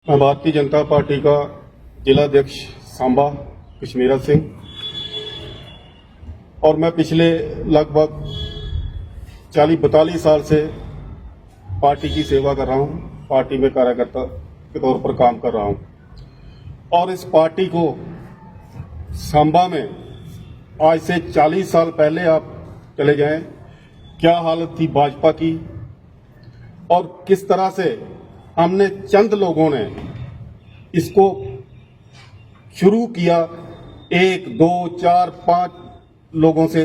मैं भारतीय जनता पार्टी का जिला अध्यक्ष सांबा कश्मीरा सिंह और मैं पिछले लगभग 40-42 साल से पार्टी की सेवा कर रहा हूं, पार्टी में कार्यकर्ता के तौर पर काम कर रहा हूं और इस पार्टी को सांबा में आज से 40 साल पहले आप चले जाएं, क्या हालत थी भाजपा की और किस तरह से हमने चंद लोगों ने इसको शुरू किया 1, 2, 4, 5 लोगों से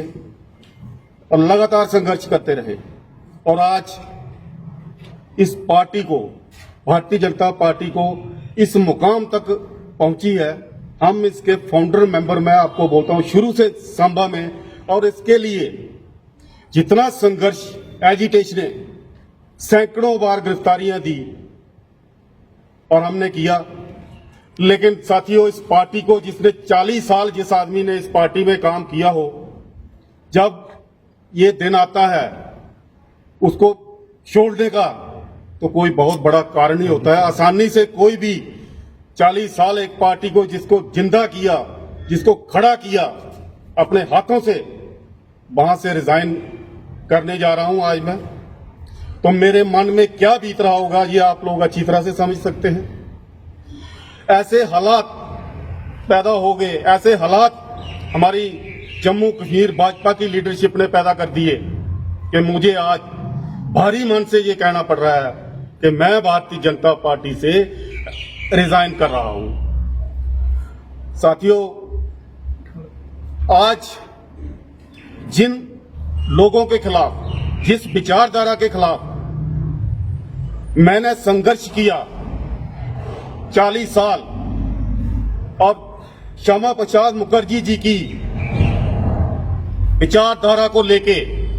और लगातार संघर्ष करते रहे और आज इस पार्टी को, भारतीय जनता पार्टी को इस मुकाम तक पहुंची है। हम इसके फाउंडर मेंबर, मैं आपको बोलता हूं, शुरू से सांबा में, और इसके लिए जितना संघर्ष, एजिटेशन, सैकड़ों बार गिरफ्तारियां दी और हमने किया, लेकिन साथियों इस पार्टी को जिसने 40 साल, जिस आदमी ने इस पार्टी में काम किया हो, जब ये दिन आता है उसको छोड़ने का तो कोई बहुत बड़ा कारण ही होता है। आसानी से कोई भी 40 साल एक पार्टी को जिसको जिंदा किया, जिसको खड़ा किया अपने हाथों से, वहां से रिजाइन करने जा रहा हूं आज मैं, तो मेरे मन में क्या बीत रहा होगा ये आप लोग अच्छी तरह से समझ सकते हैं। ऐसे हालात पैदा हो गए, ऐसे हालात हमारी जम्मू कश्मीर भाजपा की लीडरशिप ने पैदा कर दिए कि मुझे आज भारी मन से ये कहना पड़ रहा है कि मैं भारतीय जनता पार्टी से रिजाइन कर रहा हूं। साथियों, आज जिन लोगों के खिलाफ, जिस विचारधारा के खिलाफ मैंने संघर्ष किया 40 साल और श्यामा प्रसाद मुखर्जी जी की विचारधारा को लेके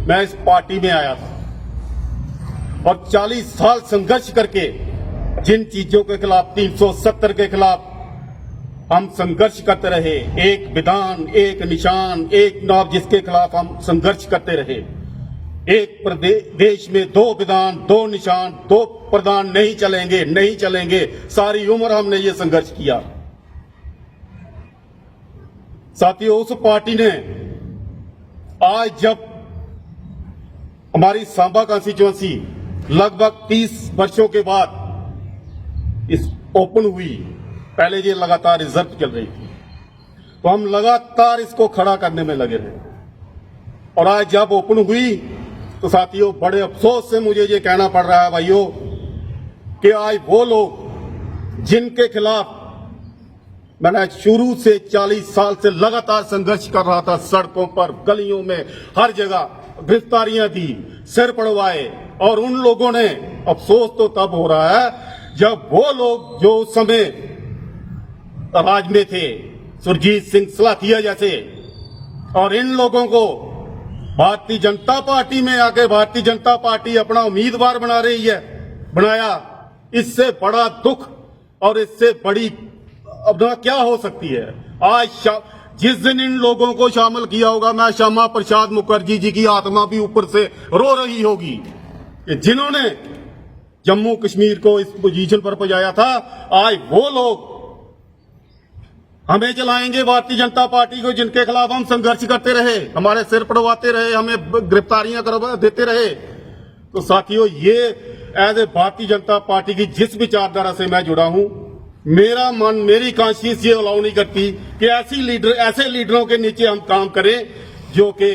मैं इस पार्टी में आया था और 40 साल संघर्ष करके जिन चीजों के खिलाफ, 370 के खिलाफ हम संघर्ष करते रहे, एक विधान, एक निशान, एक नाम, जिसके खिलाफ हम संघर्ष करते रहे। एक प्रदेश में 2 विधान, 2 निशान, 2 प्रधान नहीं चलेंगे, नहीं चलेंगे। सारी उम्र हमने ये संघर्ष किया। साथियों, उस पार्टी ने आज जब हमारी सांबा कॉन्स्टिट्यूएंसी लगभग 30 वर्षों के बाद इस ओपन हुई, पहले ये लगातार रिजर्व चल रही थी, तो हम लगातार इसको खड़ा करने में लगे रहे और आज जब ओपन हुई तो साथियों बड़े अफसोस से मुझे ये कहना पड़ रहा है भाइयों कि आज वो लोग जिनके खिलाफ मैंने शुरू से 40 साल से लगातार संघर्ष कर रहा था, सड़कों पर, गलियों में, हर जगह गिरफ्तारियां दी, सिर पड़वाए, और उन लोगों ने, अफसोस तो तब हो रहा है जब वो लोग जो उस समय राज में थे, सुरजीत सिंह सलाथिया जैसे, और इन लोगों को भारतीय जनता पार्टी में आके भारतीय जनता पार्टी अपना उम्मीदवार बना रही है, बनाया। इससे बड़ा दुख और इससे बड़ी अपना क्या हो सकती है। आज जिस दिन इन लोगों को शामिल किया होगा, मैं श्यामा प्रसाद मुखर्जी जी की आत्मा भी ऊपर से रो रही होगी कि जिन्होंने जम्मू कश्मीर को इस पोजीशन पर पहुंचाया था, आज वो लोग हमें चलाएंगे, भारतीय जनता पार्टी को, जिनके खिलाफ हम संघर्ष करते रहे, हमारे सिर पड़वाते रहे, हमें गिरफ्तारियां करवा देते रहे। तो साथियों, ये as a Bharatiya Janata party की जिस विचारधारा से मैं जुड़ा हूं, मेरा मन, मेरी कॉन्शियस ये अलाउ नहीं करती कि ऐसे लीडरों के नीचे हम काम करें जो कि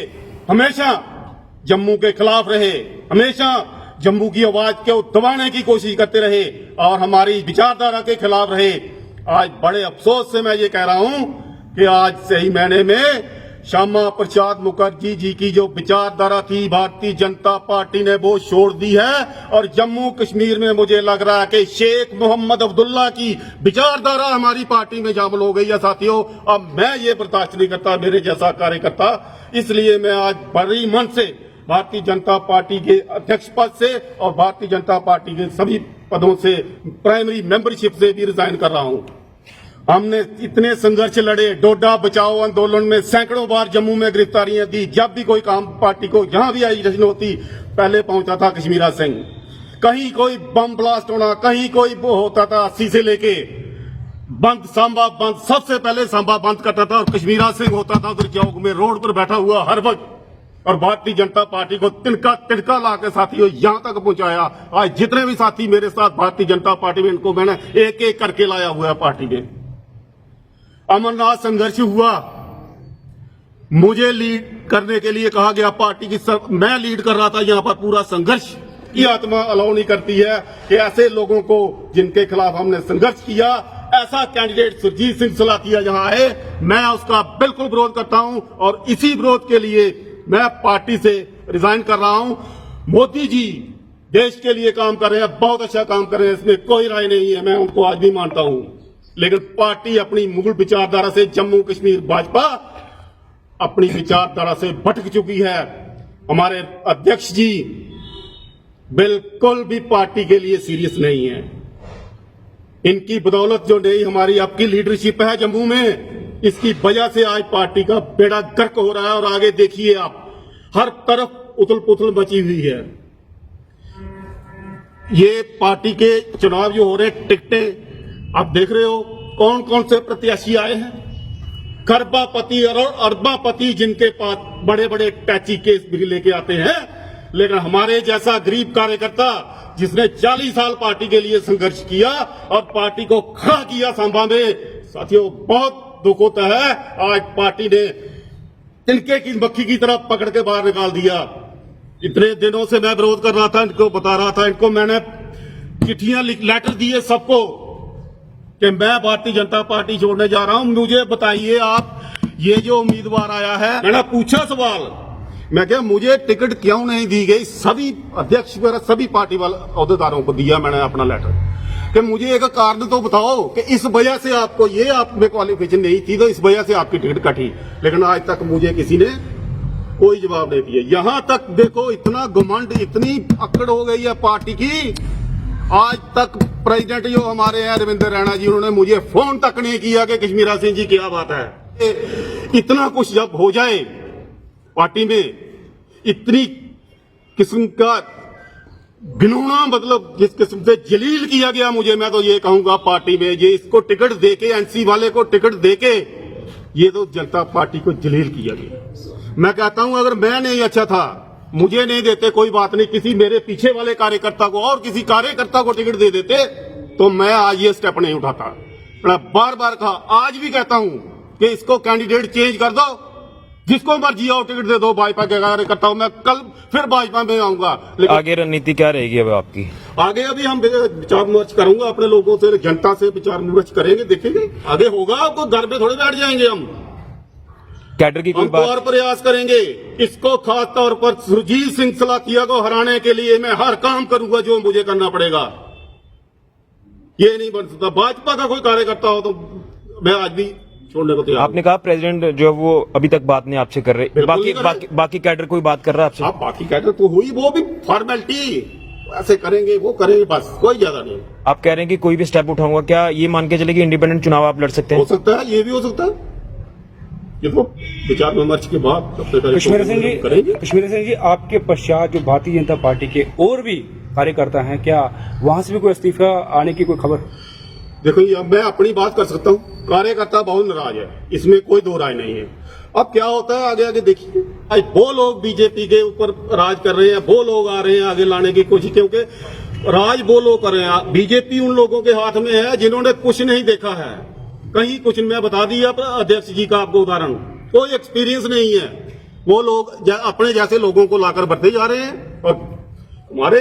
हमेशा जम्मू के खिलाफ रहे, हमेशा जम्मू की आवाज को दबाने की कोशिश करते रहे और हमारी विचारधारा के खिलाफ रहे। आज बड़े अफसोस से मैं ये कह रहा हूं कि आज सही मायने में श्यामा प्रसाद मुखर्जी जी की जो विचारधारा थी, भारतीय जनता पार्टी ने वो छोड़ दी है और जम्मू कश्मीर में मुझे लग रहा है कि शेख मोहम्मद अब्दुल्ला की विचारधारा हमारी पार्टी में शामिल हो गई है। साथियों, अब मैं ये बर्दाश्त नहीं करता, मेरे जैसा कार्यकर्ता, इसलिए मैं आज बड़ी मन से भारतीय जनता पार्टी के अध्यक्ष पद से और भारतीय जनता पार्टी के सभी पदों से, प्राइमरी मेंबरशिप से भी रिजाइन कर रहा हूं। हमने इतने संघर्ष लड़े, डोडा बचाओ आंदोलन में सैकड़ों बार जम्मू में गिरफ्तारियां दी। जब भी कोई काम पार्टी को जहां भी एजिटेशन होती, पहले पहुंचा था कश्मीरा सिंह। कहीं कोई बम ब्लास्ट होना, कहीं कोई वो होता था 80 से लेके बंद, सांबा बंद, सबसे पहले सांबा बंद करता था और कश्मीरा सिंह होता था उधर चौक में रोड पर बैठा हुआ हर वक्त, और भारतीय जनता पार्टी को तिनका तिनका ला के साथियों यहां तक पहुंचाया। आज जितने भी साथी मेरे साथ भारतीय जनता पार्टी में, इनको मैंने एक एक करके लाया हुआ है पार्टी में। अमरनाथ संघर्ष हुआ, मुझे लीड करने के लिए कहा गया पार्टी की, मैं लीड कर रहा था यहां पर पूरा संघर्ष की आत्मा अलाउ नहीं करती है कि ऐसे लोगों को जिनके खिलाफ हमने संघर्ष किया, ऐसा कैंडिडेट सुरजीत सिंह सलातिया जहां है, मैं उसका बिल्कुल विरोध करता हूं और इसी विरोध के लिए मैं पार्टी से रिजाइन कर रहा हूं। मोदी जी देश के लिए काम कर रहे हैं, बहुत अच्छा काम कर रहे हैं, इसमें कोई राय नहीं है, मैं उनको आज भी मानता हूं, लेकिन पार्टी अपनी मुगल विचारधारा से, जम्मू कश्मीर भाजपा अपनी विचारधारा से भटक चुकी है। हमारे अध्यक्ष जी बिल्कुल भी पार्टी के लिए सीरियस नहीं है। इनकी बदौलत जो नई हमारी आपकी लीडरशिप है जम्मू में, इसकी वजह से आज पार्टी का बेड़ा गर्क हो रहा है। और आगे देखिए आप, हर तरफ उथल पुथल मची हुई है। ये पार्टी के चुनाव जो हो रहे, टिकटें आप देख रहे हो, कौन कौन से प्रत्याशी आए हैं, खरबापति और अरबापति जिनके पास बड़े बड़े टैची केस भी लेके आते हैं, लेकिन हमारे जैसा गरीब कार्यकर्ता जिसने 40 साल पार्टी के लिए संघर्ष किया और पार्टी को खड़ा किया सांबा में, साथियों बहुत दुख होता है। आज पार्टी ने तिनके की मक्खी की तरह पकड़ के बाहर निकाल दिया। इतने दिनों से मैं विरोध कर रहा था, इनको बता रहा था, इनको मैंने चिट्ठियां लेटर दिए सबको कि मैं भारतीय जनता पार्टी छोड़ने जा रहा हूं। मुझे बताइए आप, ये जो उम्मीदवार आया है, मैंने पूछा सवाल, मैं क्या मुझे टिकट क्यों नहीं दी गई? सभी अध्यक्ष वगैरह सभी पार्टी वाले अहदेदारों को दिया मैंने अपना लेटर कि मुझे एक कारण तो बताओ कि इस वजह से आपको, ये आप में क्वालिफिकेशन नहीं थी तो इस वजह से आपकी टिकट कटी। लेकिन आज तक मुझे किसी ने कोई जवाब नहीं दिया। यहां तक देखो, इतना घमंड, इतनी अकड़ हो गई है पार्टी की, आज तक प्रेसिडेंट जो हमारे हैं रविंद्र रैना जी, उन्होंने मुझे फोन तक नहीं किया कि कश्मीरा सिंह जी क्या बात है। इतना कुछ जब हो जाए पार्टी में, इतनी किस्म का घिनौना, मतलब जिस किस्म से जलील किया गया मुझे, मैं तो ये कहूंगा पार्टी में, ये इसको टिकट देके, एनसी वाले को टिकट देके, ये तो जनता पार्टी को जलील किया गया। मैं कहता हूं अगर मैं नहीं अच्छा था, मुझे नहीं देते कोई बात नहीं, किसी मेरे पीछे वाले कार्यकर्ता को और किसी कार्यकर्ता को टिकट दे देते तो मैं आज ये स्टेप नहीं उठाता। मैं बार बार कहा, आज भी कहता हूं कि इसको कैंडिडेट चेंज कर दो, जिसको मर्जी आओ टिकट दे दो, भाजपा के कार्यकर्ता हूं मैं, कल फिर भाजपा में आऊंगा। लेकिन आगे रणनीति क्या रहेगी अब आपकी? आगे अभी हम विचार विमर्श करूंगा अपने लोगों से, जनता से विचार विमर्श करेंगे, देखेंगे आगे होगा। आपको घर पे थोड़े बैठ जाएंगे हम, कैडर की कोई बात? और प्रयास करेंगे। इसको खास तौर पर सुरजीत सिंह सलातिया को हराने के लिए मैं हर काम करूंगा जो मुझे करना पड़ेगा। ये नहीं बन सकता, भाजपा का कोई कार्यकर्ता हो तो मैं आज भी छोड़ने को तैयार। आपने कहा प्रेसिडेंट जो है वो अभी तक बात नहीं आपसे कर रहे, बाकी कैडर कोई बात कर रहा है आपसे? आप बाकी कैडर तो हुई, वो भी फॉर्मेलिटी, ऐसे करेंगे वो करेंगे, बस कोई ज्यादा नहीं। आप कह रहे हैं कि कोई भी स्टेप उठाऊंगा, क्या ये मान के चले कि इंडिपेंडेंट चुनाव आप लड़ सकते हैं? हो सकता है, ये भी हो सकता है, ये तो विचार विमर्श के बाद कश्मीर सिंह जी, आपके पश्चात जो भारतीय जनता पार्टी के और भी कार्यकर्ता हैं, क्या वहां से भी कोई इस्तीफा आने की कोई खबर? देखो ये मैं अपनी बात कर सकता हूँ, कार्यकर्ता बहुत नाराज है, इसमें कोई दो राय नहीं है। अब क्या होता है आगे आगे देखिए। आज वो लोग बीजेपी के ऊपर राज कर रहे हैं, वो लोग आ रहे हैं आगे लाने की कोशिश, क्योंकि राज वो लोग कर रहे हैं। बीजेपी उन लोगों के हाथ में है जिन्होंने कुछ नहीं देखा है, कहीं कुछ। मैं बता दिया अध्यक्ष जी का आपको उदाहरण, कोई एक्सपीरियंस नहीं है। वो लोग अपने जैसे लोगों को लाकर बढ़ते जा रहे हैं और हमारे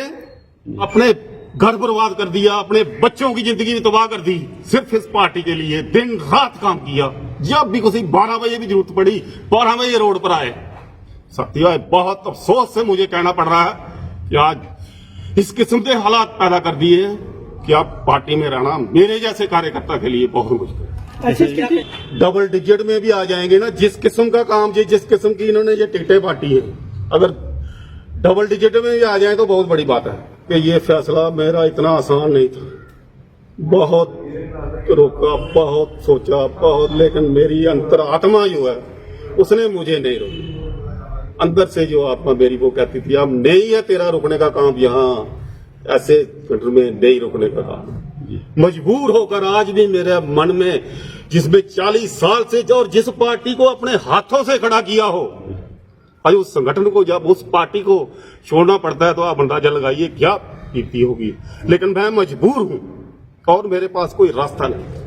अपने घर बर्बाद कर दिया, अपने बच्चों की जिंदगी तबाह कर दी, सिर्फ इस पार्टी के लिए दिन रात काम किया। जब भी किसी 12 बजे भी जरूरत पड़ी, 12 बजे रोड पर आए। सत्य बहुत अफसोस से मुझे कहना पड़ रहा है कि आज इस किस्म के हालात पैदा कर दिए हैं कि आप पार्टी में रहना मेरे जैसे कार्यकर्ता के लिए बहुत मुश्किल। डबल डिजिट में भी आ जाएंगे ना, जिस किस्म का काम, जिस किस्म की इन्होंने ये टिकटें बांटी है, अगर डबल डिजिट में भी आ जाए तो बहुत बड़ी बात है कि ये फैसला मेरा इतना आसान नहीं था। बहुत रोका, बहुत सोचा, बहुत, लेकिन मेरी अंतरात्मा जो है उसने मुझे नहीं रोका। अंदर से जो आत्मा मेरी वो कहती थी अब नहीं है तेरा रुकने का काम यहाँ, ऐसे संगठन में नहीं रुकने का काम। मजबूर होकर आज भी मेरे मन में, जिसमें 40 साल से और जिस पार्टी को अपने हाथों से खड़ा किया हो, आज उस संगठन को, जब उस पार्टी को छोड़ना पड़ता है तो आप अंदाजा लगाइए क्या बीती होगी। लेकिन मैं मजबूर हूं और मेरे पास कोई रास्ता नहीं।